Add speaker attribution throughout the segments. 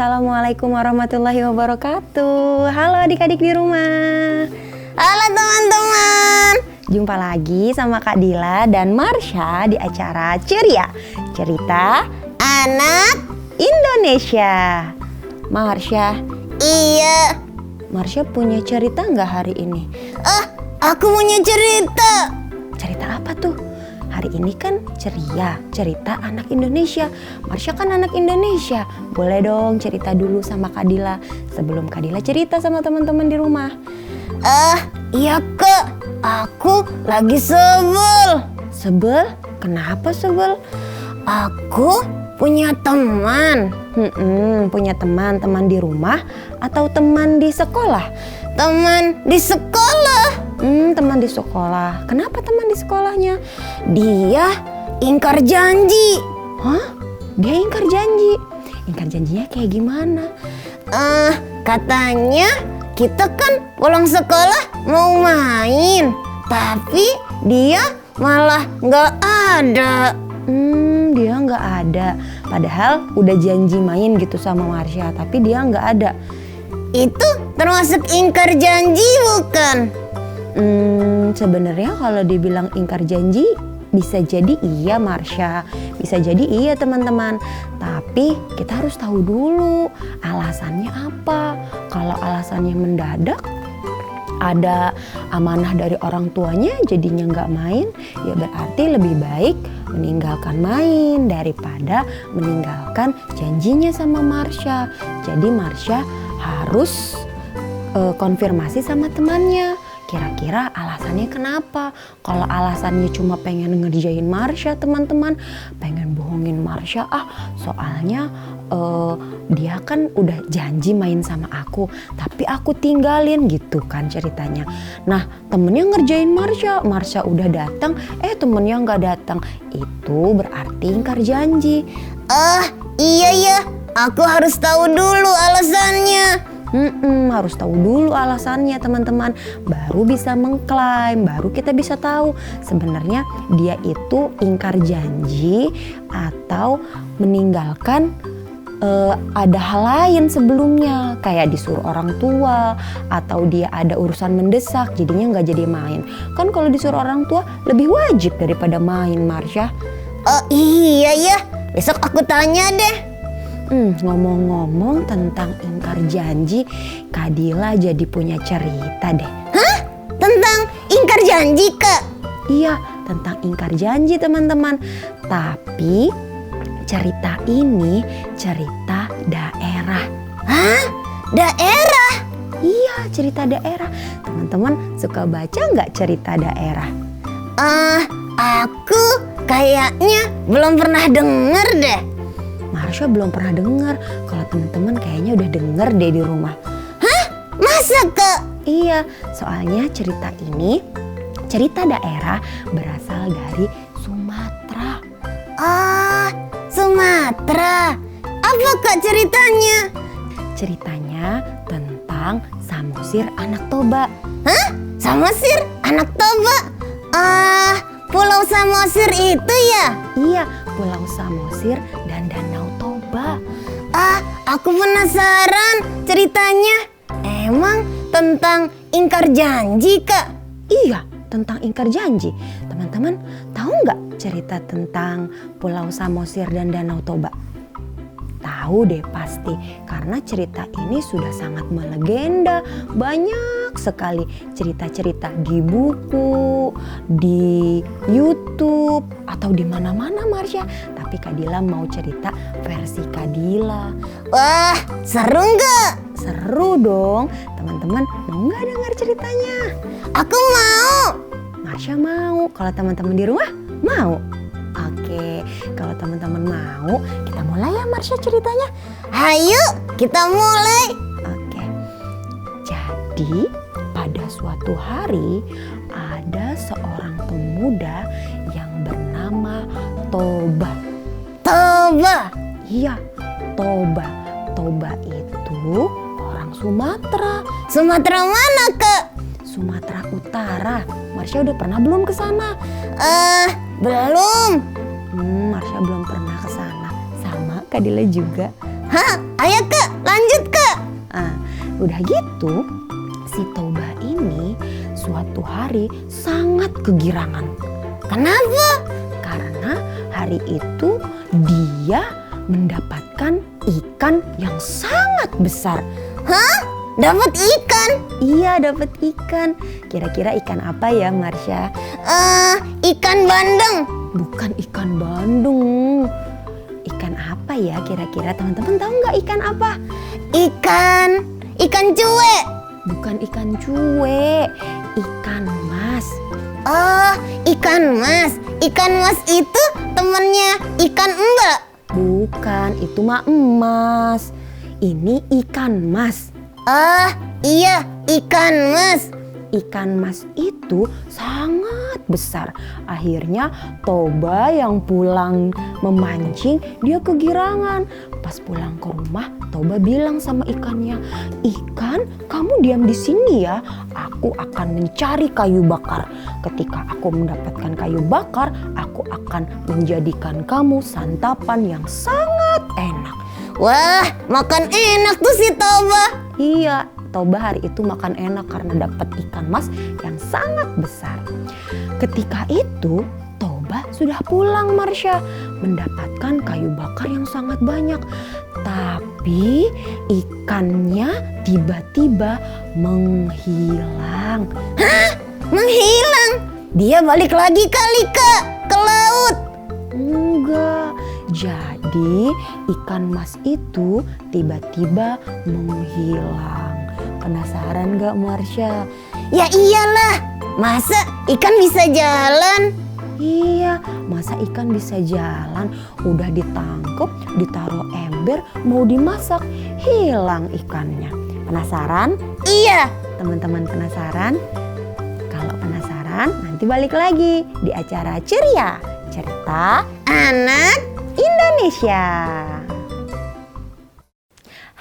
Speaker 1: Assalamualaikum warahmatullahi wabarakatuh. Halo adik-adik di rumah.
Speaker 2: Halo teman-teman.
Speaker 1: Jumpa lagi sama Kak Dila dan Marsha di acara Ceria, Cerita
Speaker 2: Anak
Speaker 1: Indonesia. Marsha.
Speaker 2: Iya.
Speaker 1: Marsha punya cerita nggak hari ini?
Speaker 2: Aku punya cerita.
Speaker 1: Cerita apa tuh? Hari ini kan ceria, cerita anak Indonesia. Marsha kan anak Indonesia. Boleh dong cerita dulu sama Kak Dila sebelum Kak Dila cerita sama teman-teman di rumah.
Speaker 2: Iya Kak. Aku lagi sebel.
Speaker 1: Sebel? Kenapa sebel?
Speaker 2: Aku punya teman.
Speaker 1: Punya teman di rumah atau teman di sekolah?
Speaker 2: Teman di sekolah.
Speaker 1: Teman di sekolah. Kenapa teman di sekolahnya?
Speaker 2: Dia ingkar janji.
Speaker 1: Hah? Dia ingkar janji? Ingkar janjinya kayak gimana?
Speaker 2: Katanya kita kan pulang sekolah mau main, tapi dia malah nggak ada.
Speaker 1: Dia nggak ada. Padahal udah janji main gitu sama Marsha, tapi dia nggak ada.
Speaker 2: Itu termasuk ingkar janji bukan?
Speaker 1: Sebenarnya kalau dibilang ingkar janji bisa jadi iya Marsha, bisa jadi iya teman-teman. Tapi kita harus tahu dulu alasannya apa. Kalau alasannya mendadak, ada amanah dari orang tuanya jadinya nggak main, ya berarti lebih baik meninggalkan main daripada meninggalkan janjinya sama Marsha. Jadi Marsha harus konfirmasi sama temannya. Kira-kira alasannya kenapa? Kalau alasannya cuma pengen ngerjain Marsha teman-teman, pengen bohongin Marsha, soalnya dia kan udah janji main sama aku, tapi aku tinggalin gitu kan ceritanya. Nah temennya ngerjain Marsha udah datang, temennya nggak datang, itu berarti ingkar janji.
Speaker 2: Iya ya, aku harus tahu dulu alasannya.
Speaker 1: Harus tahu dulu alasannya teman-teman, baru bisa mengklaim, baru kita bisa tahu sebenarnya dia itu ingkar janji atau meninggalkan ada hal lain sebelumnya, kayak disuruh orang tua atau dia ada urusan mendesak jadinya nggak jadi main. Kan kalau disuruh orang tua lebih wajib daripada main Marsha.
Speaker 2: Iya ya, besok aku tanya deh.
Speaker 1: Ngomong-ngomong tentang ingkar janji, Kak Dila jadi punya cerita deh.
Speaker 2: Hah? Tentang ingkar janji Kak?
Speaker 1: Iya, tentang ingkar janji teman-teman. Tapi cerita ini cerita daerah.
Speaker 2: Hah? Daerah?
Speaker 1: Iya, cerita daerah. Teman-teman suka baca nggak cerita daerah?
Speaker 2: Aku kayaknya belum pernah denger deh.
Speaker 1: Marsha belum pernah dengar. Kalau teman-teman kayaknya udah denger deh di rumah.
Speaker 2: Hah? Masa Kak?
Speaker 1: Iya, soalnya cerita ini cerita daerah berasal dari Sumatera.
Speaker 2: Sumatera. Apa Kak ceritanya?
Speaker 1: Ceritanya tentang Samosir Anak Toba.
Speaker 2: Hah? Samosir Anak Toba? Pulau Samosir itu ya?
Speaker 1: Iya, Pulau Samosir dan Danau Toba.
Speaker 2: Aku penasaran ceritanya. Emang tentang ingkar janji Kak?
Speaker 1: Iya, tentang ingkar janji. Teman-teman tahu nggak cerita tentang Pulau Samosir dan Danau Toba? Tahu deh pasti, karena cerita ini sudah sangat melegenda. Banyak sekali cerita-cerita di buku, di YouTube, atau di mana-mana Marsha. Tapi Kak Dila mau cerita versi Kak Dila.
Speaker 2: Wah, seru nggak?
Speaker 1: Seru dong. Teman-teman mau nggak dengar ceritanya?
Speaker 2: Aku mau.
Speaker 1: Marsha mau. Kalau teman-teman di rumah mau? Oke, kalau teman-teman mau, kita mulai ya Marsha ceritanya.
Speaker 2: Hayu, kita mulai.
Speaker 1: Oke. Jadi pada suatu hari ada seorang pemuda yang bernama Toba.
Speaker 2: Toba?
Speaker 1: Iya, Toba. Toba itu orang Sumatera.
Speaker 2: Sumatera mana Kak?
Speaker 1: Sumatera Utara. Marsha udah pernah belum ke sana?
Speaker 2: Belum.
Speaker 1: Marsha belum pernah ke sana. Sama Kak Dila juga.
Speaker 2: Hah? Ayo Ayo Kak, lanjut Kak.
Speaker 1: Nah, udah gitu, si Toba ini suatu hari sangat kegirangan.
Speaker 2: Kenapa?
Speaker 1: Karena hari itu dia mendapatkan ikan yang sangat besar.
Speaker 2: Hah? Dapat ikan?
Speaker 1: Iya, dapat ikan. Kira-kira ikan apa ya, Marsha?
Speaker 2: Ikan bandeng.
Speaker 1: Bukan ikan bandeng. Ikan apa ya kira-kira? Teman-teman tahu nggak ikan apa?
Speaker 2: Ikan cuek.
Speaker 1: Bukan ikan cuek, ikan mas.
Speaker 2: Oh, ikan mas. Ikan mas itu temannya ikan mbak.
Speaker 1: Bukan, itu mah emas. Ini ikan mas.
Speaker 2: Iya, ikan mas.
Speaker 1: Ikan mas itu sangat besar. Akhirnya Toba yang pulang memancing, dia kegirangan. Pas pulang ke rumah, Toba bilang sama ikannya, "Ikan, kamu diam di sini ya. Aku akan mencari kayu bakar. Ketika aku mendapatkan kayu bakar, aku akan menjadikan kamu santapan yang sangat enak."
Speaker 2: Wah, makan enak tuh si Toba.
Speaker 1: Iya, Toba hari itu makan enak karena dapat ikan mas yang sangat besar. Ketika itu Toba sudah pulang, Marsha, mendapatkan kayu bakar yang sangat banyak. Tapi ikannya tiba-tiba menghilang.
Speaker 2: Hah? Menghilang? Dia balik lagi kali Kak ke laut.
Speaker 1: Enggak. Jadi ikan mas itu tiba-tiba menghilang. Penasaran gak, Marsha?
Speaker 2: Ya iyalah, masa ikan bisa jalan?
Speaker 1: Iya, masa ikan bisa jalan? Udah ditangkep, ditaruh ember, mau dimasak, hilang ikannya. Penasaran?
Speaker 2: Iya.
Speaker 1: Teman-teman penasaran? Kalau penasaran, nanti balik lagi di acara Ceria, Cerita
Speaker 2: Anak
Speaker 1: Indonesia.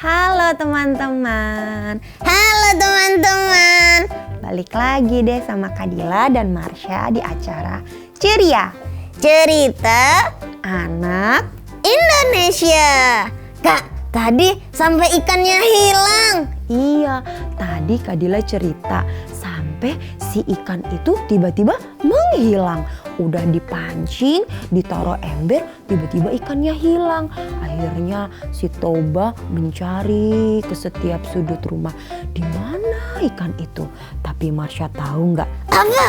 Speaker 1: Halo teman-teman,
Speaker 2: Halo teman-teman.
Speaker 1: balik lagi deh sama Kadila dan Marsha di acara Ceria,
Speaker 2: Cerita
Speaker 1: Anak.
Speaker 2: Indonesia. Kak, tadi sampai ikannya hilang.
Speaker 1: Iya, tadi Kadila cerita sampai si ikan itu tiba-tiba menghilang. Udah dipancing, ditaruh ember, tiba-tiba ikannya hilang. Akhirnya si Toba mencari ke setiap sudut rumah. Di mana ikan itu? Tapi Marsha tahu nggak?
Speaker 2: Apa?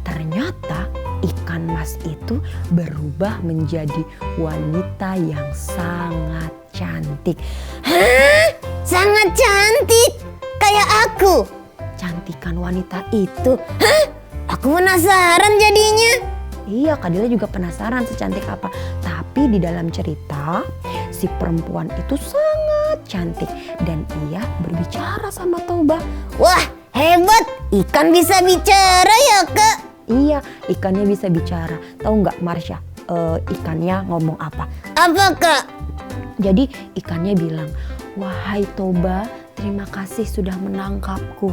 Speaker 1: Ternyata ikan mas itu berubah menjadi wanita yang sangat cantik.
Speaker 2: Hah? Sangat cantik. Kayak aku.
Speaker 1: Cantikan wanita itu.
Speaker 2: Hah? Aku penasaran jadinya.
Speaker 1: Iya, Kadila juga penasaran secantik apa. Tapi di dalam cerita, si perempuan itu sangat cantik. Dan ia berbicara sama Toba.
Speaker 2: Wah, hebat. Ikan bisa bicara ya Kak?
Speaker 1: Iya, ikannya bisa bicara. Tahu nggak Marsha, ikannya ngomong apa?
Speaker 2: Apa Kak?
Speaker 1: Jadi ikannya bilang, "Wahai Toba, terima kasih sudah menangkapku.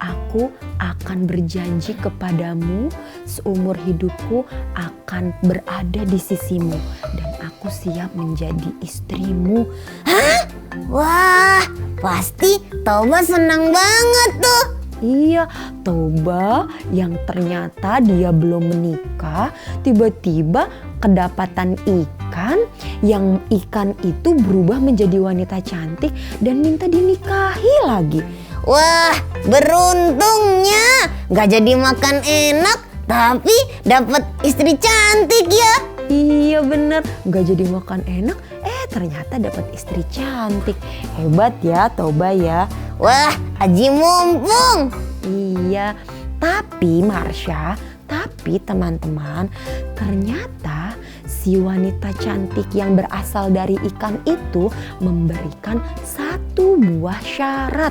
Speaker 1: Aku akan berjanji kepadamu seumur hidupku akan berada di sisimu. Dan aku siap menjadi istrimu."
Speaker 2: Hah? Wah, pasti Toba senang banget tuh.
Speaker 1: Iya, Toba yang ternyata dia belum menikah, tiba-tiba kedapatan ikan, yang ikan itu berubah menjadi wanita cantik dan minta dinikahi lagi.
Speaker 2: Wah, beruntungnya. Gak jadi makan enak, tapi dapat istri cantik ya.
Speaker 1: Iya bener, gak jadi makan enak, ternyata dapat istri cantik. Hebat ya Toba ya.
Speaker 2: Wah, aji mumpung.
Speaker 1: Iya, tapi Marsha, tapi teman-teman, ternyata si wanita cantik yang berasal dari ikan itu memberikan satu buah syarat.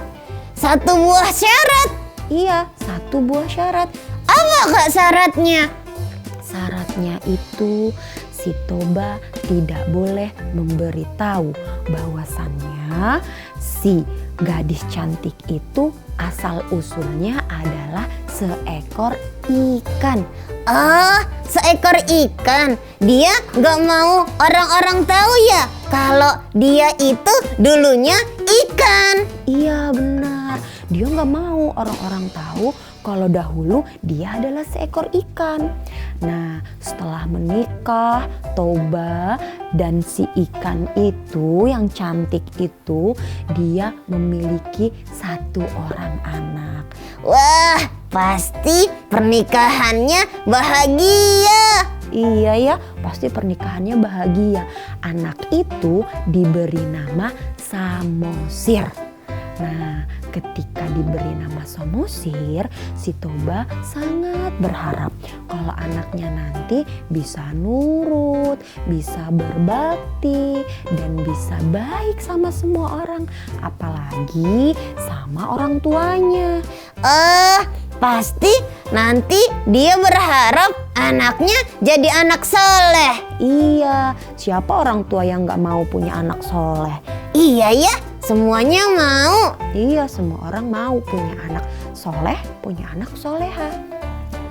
Speaker 2: Satu buah syarat?
Speaker 1: Iya, satu buah syarat.
Speaker 2: Apa Kak syaratnya?
Speaker 1: Syaratnya itu si Toba tidak boleh memberitahu bahwasannya si gadis cantik itu asal usulnya adalah seekor ikan.
Speaker 2: Oh, seekor ikan. Dia gak mau orang-orang tahu ya kalau dia itu dulunya ikan.
Speaker 1: Iya benar, dia nggak mau orang-orang tahu kalau dahulu dia adalah seekor ikan. Nah setelah menikah, Toba dan si ikan itu yang cantik itu, dia memiliki 1 orang anak.
Speaker 2: Wah, pasti pernikahannya bahagia.
Speaker 1: Iya ya, pasti pernikahannya bahagia. Anak itu diberi nama Samosir. Nah, ketika diberi nama Samosir, si Toba sangat berharap kalau anaknya nanti bisa nurut, bisa berbakti, dan bisa baik sama semua orang, apalagi sama orang tuanya.
Speaker 2: Pasti nanti dia berharap anaknya jadi anak soleh.
Speaker 1: Iya, siapa orang tua yang gak mau punya anak soleh?
Speaker 2: Iya ya, semuanya mau.
Speaker 1: Iya, semua orang mau punya anak soleh, punya anak soleha.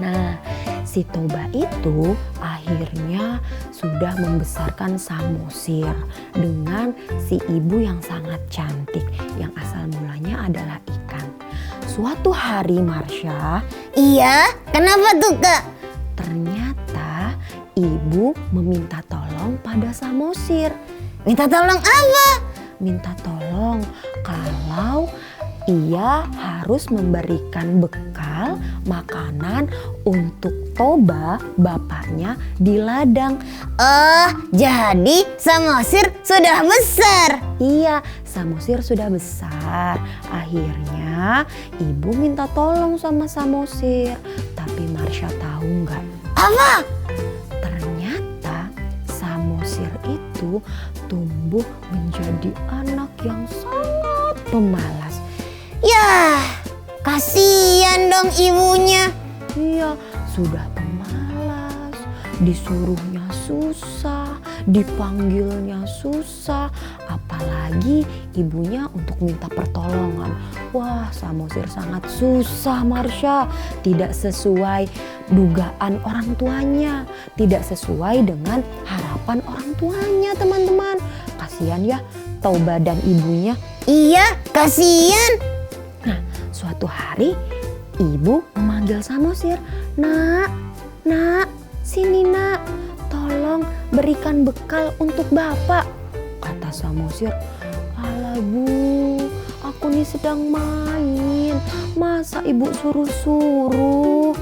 Speaker 1: Nah, si Toba itu akhirnya sudah membesarkan Samosir dengan si ibu yang sangat cantik yang asal mulanya adalah ikan. Suatu hari Marsha,
Speaker 2: Iya, kenapa tuh Kak?
Speaker 1: ternyata ibu meminta tolong pada Samosir.
Speaker 2: Minta tolong apa?
Speaker 1: Minta tolong kalau ia harus memberikan bekal makanan untuk Toba, bapaknya, di ladang.
Speaker 2: Jadi Samosir sudah besar.
Speaker 1: Iya, Samosir sudah besar. Akhirnya ibu minta tolong sama Samosir. Tapi Marsha tahu nggak?
Speaker 2: Apa?
Speaker 1: Ternyata Samosir itu tumbuh menjadi anak yang sangat pemalas.
Speaker 2: Yah, kasihan dong ibunya.
Speaker 1: Iya, sudah pemalas, disuruhnya susah, dipanggilnya susah, apalagi ibunya untuk minta pertolongan. Wah, Samosir sangat susah Marsha, tidak sesuai dugaan orang tuanya, tidak sesuai dengan harapan orang tuanya teman-teman. Kasihan ya Toba dan ibunya.
Speaker 2: Iya, kasihan.
Speaker 1: Nah, suatu hari ibu memanggil Samosir. Nak, sini nak, tolong berikan bekal untuk bapak. Kata Samosir, alah bu, aku nih sedang main, masa ibu suruh-suruh?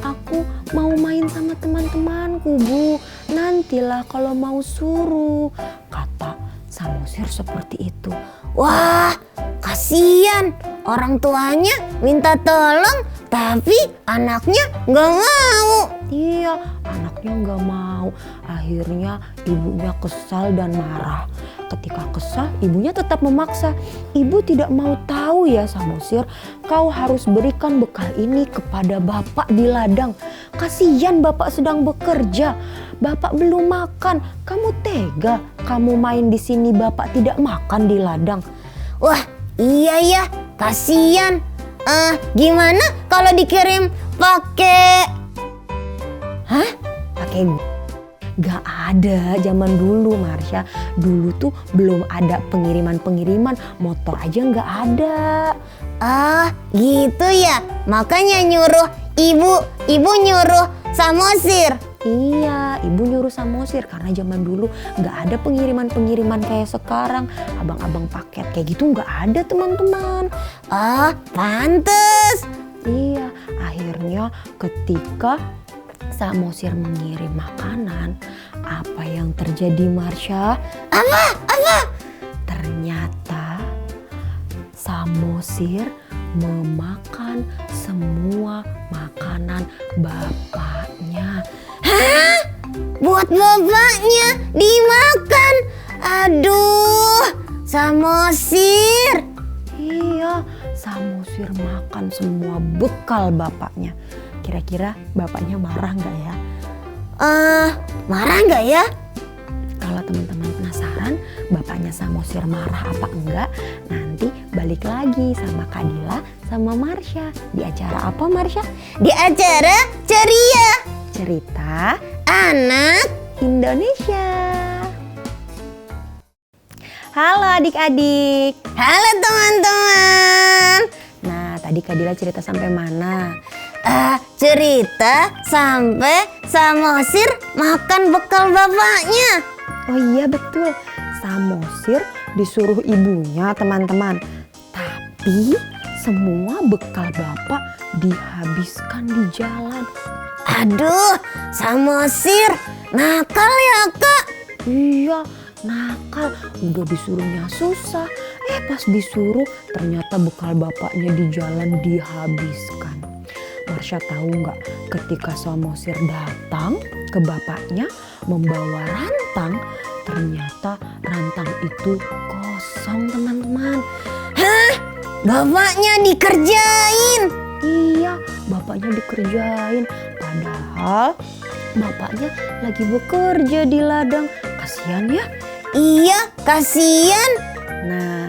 Speaker 1: Aku mau main sama teman-temanku bu, nantilah kalau mau suruh. Kata Samosir seperti itu.
Speaker 2: Wah, kasihan. Orang tuanya minta tolong, tapi anaknya nggak mau.
Speaker 1: Iya, anaknya nggak mau. Akhirnya ibunya kesal dan marah. Ketika kesal, ibunya tetap memaksa. Ibu tidak mau tahu ya Samosir, kau harus berikan bekal ini kepada bapak di ladang. Kasihan bapak sedang bekerja, bapak belum makan. Kamu tega, kamu main di sini bapak tidak makan di ladang.
Speaker 2: Wah, iya ya, kasihan. Gimana kalau dikirim pakai?
Speaker 1: Hah? Pakai? Gak ada zaman dulu Marsha. Dulu tuh belum ada pengiriman-pengiriman, motor aja gak ada.
Speaker 2: Gitu ya. Makanya nyuruh ibu nyuruh Samosir.
Speaker 1: Iya, ibu nyuruh Samosir karena zaman dulu gak ada pengiriman-pengiriman kayak sekarang. Abang-abang paket kayak gitu gak ada teman-teman.
Speaker 2: Pantes.
Speaker 1: Iya, akhirnya ketika Samosir mengirim makanan, apa yang terjadi Marsha?
Speaker 2: Apa?
Speaker 1: Ternyata Samosir memakan semua makanan bapaknya.
Speaker 2: Hah? Buat bapaknya dimakan? Aduh, Samosir.
Speaker 1: Iya, Samosir makan semua bekal bapaknya. Kira-kira bapaknya marah nggak ya?
Speaker 2: Marah nggak ya?
Speaker 1: Kalau teman-teman penasaran bapaknya Samosir marah apa enggak, nanti balik lagi sama Kadila sama Marsha. Di acara apa Marsha?
Speaker 2: Di acara ceria.
Speaker 1: Cerita
Speaker 2: Anak
Speaker 1: Indonesia. Halo adik-adik.
Speaker 2: Halo teman-teman.
Speaker 1: Nah, tadi Kak Dila cerita sampai mana?
Speaker 2: Cerita sampai Samosir makan bekal bapaknya.
Speaker 1: Oh iya betul, Samosir disuruh ibunya teman-teman. Tapi semua bekal bapak dihabiskan di jalan.
Speaker 2: Aduh, Samosir nakal ya Kak.
Speaker 1: Iya, nakal. Udah disuruhnya susah. Pas disuruh ternyata bekal bapaknya di jalan dihabiskan. Marsha tahu nggak, ketika Samosir datang ke bapaknya membawa rantang, ternyata rantang itu kosong teman-teman.
Speaker 2: Hah? Bapaknya dikerjain?
Speaker 1: Iya, bapaknya dikerjain. Padahal bapaknya lagi bekerja di ladang. Kasihan ya.
Speaker 2: Iya, kasihan.
Speaker 1: Nah,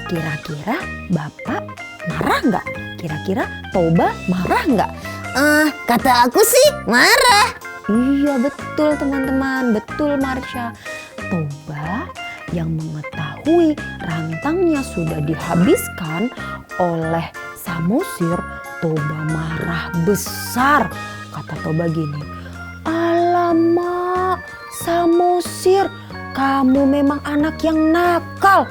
Speaker 1: kira-kira bapak marah nggak? Kira-kira Toba marah nggak?
Speaker 2: Kata aku sih marah.
Speaker 1: Iya betul teman-teman, betul Marsha. Toba yang mengetahui rantangnya sudah dihabiskan oleh Samosir, Toba marah besar. Kata Toba gini, "Alamak, Samosir, kamu memang anak yang nakal.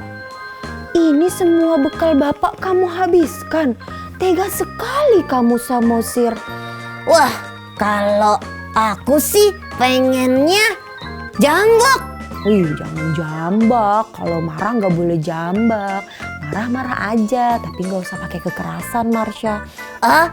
Speaker 1: Ini semua bekal bapak kamu habiskan. Tega sekali kamu Samosir."
Speaker 2: Wah, kalau aku sih pengennya jambak.
Speaker 1: Jangan jambak. Kalau marah nggak boleh jambak. Marah-marah aja, tapi nggak usah pakai kekerasan Marsha.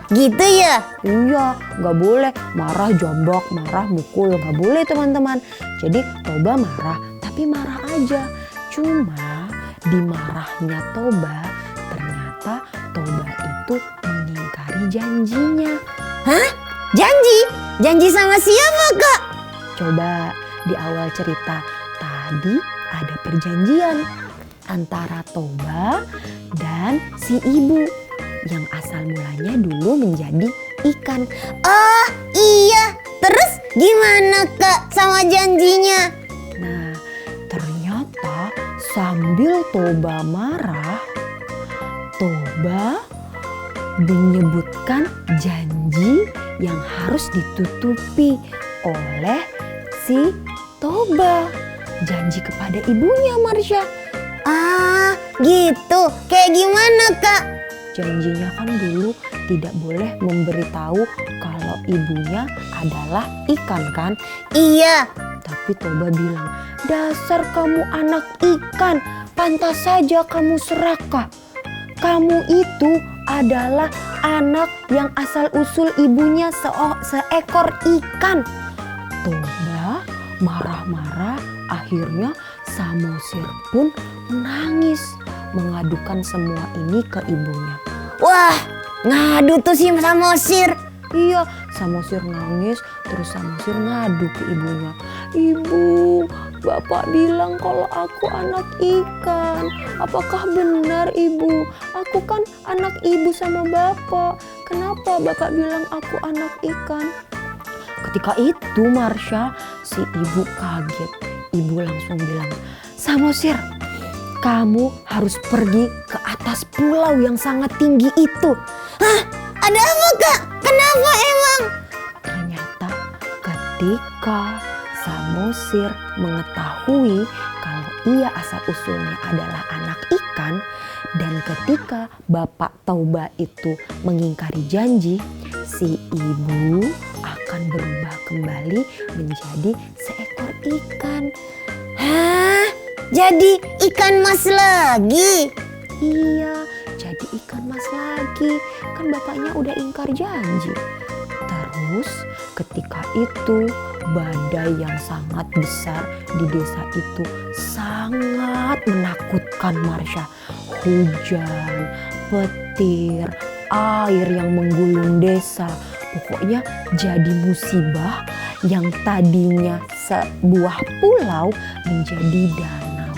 Speaker 2: Gitu ya?
Speaker 1: Iya, nggak boleh marah jambak, marah mukul, nggak boleh teman-teman. Jadi Toba marah, tapi marah aja. Cuma di marahnya Toba, ternyata Toba itu mengingkari janjinya.
Speaker 2: Hah? Janji? Janji sama siapa Kak?
Speaker 1: Coba di awal cerita tadi ada perjanjian antara Toba dan si ibu yang asal mulanya dulu menjadi ikan.
Speaker 2: Oh iya, terus gimana Kak sama janjinya?
Speaker 1: Nah, ternyata sambil Toba marah, Toba menyebutkan janji yang harus ditutupi oleh si Toba. Janji kepada ibunya Marsha.
Speaker 2: Gitu. Kayak gimana Kak?
Speaker 1: Janjinya kan dulu tidak boleh memberitahu kalau ibunya adalah ikan kan?
Speaker 2: Iya.
Speaker 1: Tapi Toba bilang, "Dasar kamu anak ikan, pantas saja kamu serakah. Kamu itu adalah anak yang asal usul ibunya seekor ikan." Toba marah-marah, akhirnya Samosir pun menangis mengadukan semua ini ke ibunya.
Speaker 2: Wah, ngadu tuh si Samosir.
Speaker 1: Iya, Samosir nangis, terus Samosir ngadu ke ibunya. "Ibu, bapak bilang kalau aku anak ikan. Apakah benar ibu? Aku kan anak ibu sama bapak. Kenapa bapak bilang aku anak ikan?" Ketika itu Marsha, si ibu kaget. Ibu langsung bilang, "Samosir, kamu harus pergi ke atas pulau yang sangat tinggi itu."
Speaker 2: Hah? Ada apa Kak? Kenapa emang?
Speaker 1: Ternyata ketika Samosir mengetahui kalau ia asal usulnya adalah anak ikan, dan ketika bapak Toba itu mengingkari janji, si ibu akan berubah kembali menjadi seekor ikan.
Speaker 2: Hah? Jadi ikan mas lagi?
Speaker 1: Iya, jadi ikan mas lagi. Kan bapaknya udah ingkar janji. Terus ketika itu badai yang sangat besar di desa itu sangat menakutkan Marsha. Hujan, petir, air yang menggulung desa. Pokoknya jadi musibah yang tadinya sebuah pulau menjadi danau.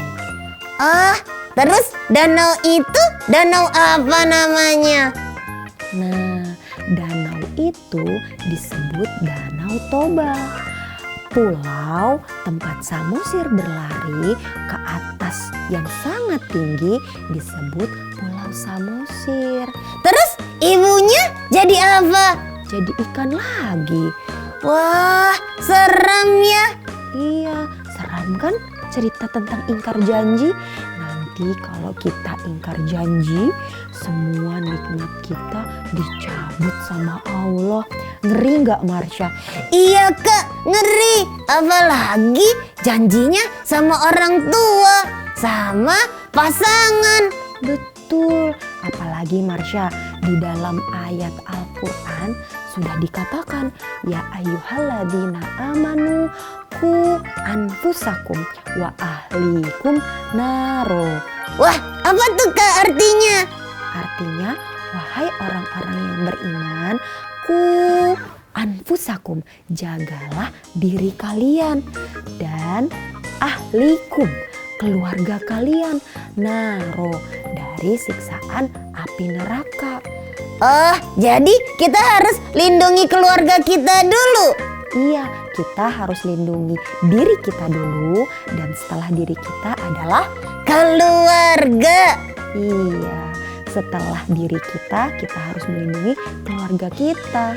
Speaker 2: Terus danau itu danau apa namanya?
Speaker 1: Nah, danau itu disebut Danau Toba. pulau tempat Samosir berlari ke atas yang sangat tinggi disebut Pulau Samosir.
Speaker 2: Terus ibunya jadi apa?
Speaker 1: Jadi ikan lagi.
Speaker 2: Wah, seram ya.
Speaker 1: Iya, seram kan cerita tentang ingkar janji? Nanti kalau kita ingkar janji, semua nikmat kita dicabut sama Allah. Ngeri nggak, Marsha?
Speaker 2: Iya Kak, ngeri. Apalagi janjinya sama orang tua, sama pasangan.
Speaker 1: Betul, apalagi Marsha, di dalam ayat Al-Quran sudah dikatakan, ya ayyuhalladzina amanu ku anfusakum wa ahlikum naro.
Speaker 2: Wah, apa tuh Kak artinya?
Speaker 1: Artinya, wahai orang-orang yang beriman, ku anfusakum, jagalah diri kalian, dan ahlikum, keluarga kalian, naro, dari siksaan api neraka.
Speaker 2: Oh, jadi kita harus lindungi keluarga kita dulu.
Speaker 1: Iya, kita harus lindungi diri kita dulu, dan setelah diri kita adalah
Speaker 2: Keluarga.
Speaker 1: iya, setelah diri kita harus melindungi keluarga kita.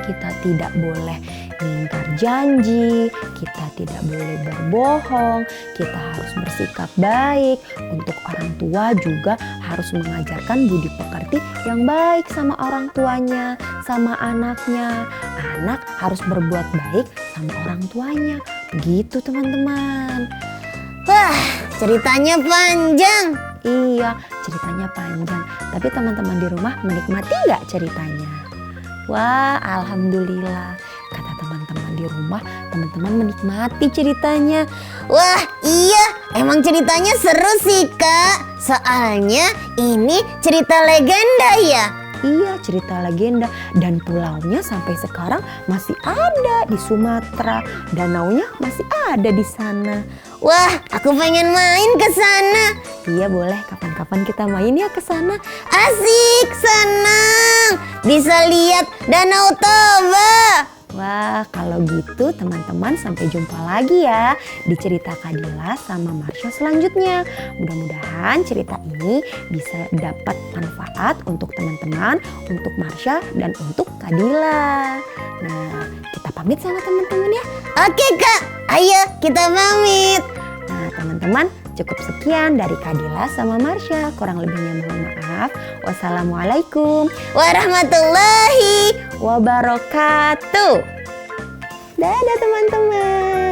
Speaker 1: Kita tidak boleh ingkar janji, kita tidak boleh berbohong, kita harus bersikap baik. Untuk orang tua juga harus mengajarkan budi pekerti yang baik sama orang tuanya, sama anaknya. Anak harus berbuat baik sama orang tuanya. Begitu teman-teman.
Speaker 2: Wah, ceritanya panjang.
Speaker 1: Iya, ceritanya panjang. Tapi teman-teman di rumah menikmati nggak ceritanya? Wah, alhamdulillah. Kata teman-teman di rumah, teman-teman menikmati ceritanya.
Speaker 2: Wah, iya, emang ceritanya seru sih Kak. Soalnya ini cerita legenda ya.
Speaker 1: Iya, cerita legenda, dan pulaunya sampai sekarang masih ada di Sumatera. Danaunya masih ada di sana.
Speaker 2: Wah, aku pengen main ke sana.
Speaker 1: Iya, boleh, kapan-kapan kita main ya ke sana.
Speaker 2: Asik, senang. Bisa lihat Danau Toba.
Speaker 1: Wah, kalau gitu teman-teman sampai jumpa lagi ya di cerita Kadila sama Marsha selanjutnya. Mudah-mudahan cerita ini bisa dapat manfaat untuk teman-teman, untuk Marsha, dan untuk Kadila. Nah, kita pamit sama teman-teman ya.
Speaker 2: Oke Kak, ayo kita pamit.
Speaker 1: Nah, teman-teman, cukup sekian dari Kadila sama Marsha. Kurang lebihnya mohon maaf. Wassalamualaikum
Speaker 2: Warahmatullahi
Speaker 1: wabarakatuh. Dadah teman-teman.